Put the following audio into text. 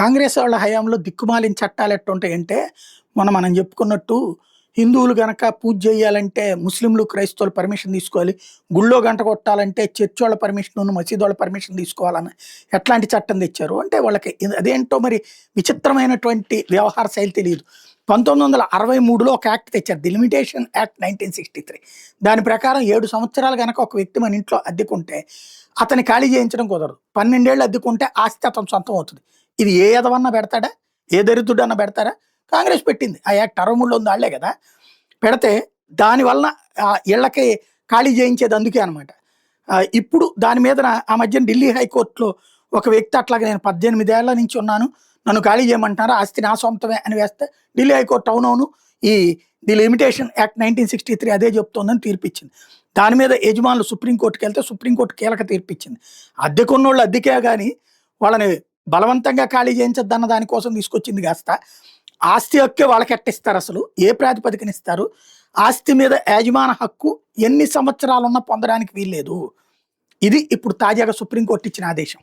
కాంగ్రెస్ వాళ్ళ హయాంలో దిక్కుమాలిన చట్టాలు ఎట్టుంటాయంటే, మనం చెప్పుకున్నట్టు హిందువులు గనక పూజ చేయాలంటే ముస్లింలు, క్రైస్తవులు పర్మిషన్ తీసుకోవాలి. గుళ్ళో గంట కొట్టాలంటే చర్చోళ్ళ పర్మిషను, మసీదోళ్ళ పర్మిషన్ తీసుకోవాలని ఎట్లాంటి చట్టం తెచ్చారు. అంటే వాళ్ళకి అదేంటో మరి విచిత్రమైనటువంటి వ్యవహార శైలి తెలీదు. 1963లో ఒక యాక్ట్ తెచ్చారు. The limitation act 1963. దాని ప్రకారం 7 సంవత్సరాలు గనక ఒక వ్యక్తి మన ఇంట్లో అద్దెకుంటే అతన్ని ఖాళీ చేయించడం కుదరదు. 12 ఏళ్ళు అద్దెకుంటే ఆస్తి అతని సొంతం అవుతుంది. ఇది ఏ ఎదవన్నా పెడతాడా? ఏ దరిద్రుడన్నా పెడతారా? కాంగ్రెస్ పెట్టింది. ఆ యాక్ట్ 63లో ఉంది ఆళ్లే కదా! పెడితే దానివలన ఇళ్ళకి ఖాళీ చేయించేది అందుకే అనమాట. ఇప్పుడు దాని మీదన ఆ మధ్యన ఢిల్లీ హైకోర్టులో ఒక వ్యక్తి అట్లాగే నేను 18 ఏళ్ల నుంచి ఉన్నాను. నన్ను ఖాళీ చేయమంటున్నారు. ఆస్తి నా సొంతమే అని వేస్తే ఢిల్లీ హైకోర్టు అవునవును ఈ ది లిమిటేషన్ యాక్ట్ 1963 అదే చెప్తోందని తీర్పిచ్చింది. దాని మీద యజమానులు సుప్రీంకోర్టుకెళ్తే సుప్రీంకోర్టు కీలక తీర్పిచ్చింది. అద్దెకున్నోళ్ళు అద్దెకే గాని వాళ్ళని బలవంతంగా ఖాళీ చేయించొద్దన్న దానికోసం తీసుకొచ్చింది కాస్త ఆస్తి హక్కే వాళ్ళకెట్టిస్తారు అసలు? ఏ ప్రాతిపదికన ఇస్తారు? ఆస్తి మీద యాజమాన హక్కు ఎన్ని సంవత్సరాలున్నా పొందడానికి వీల్లేదు. ఇది ఇప్పుడు తాజాగా సుప్రీంకోర్టు ఇచ్చిన ఆదేశం.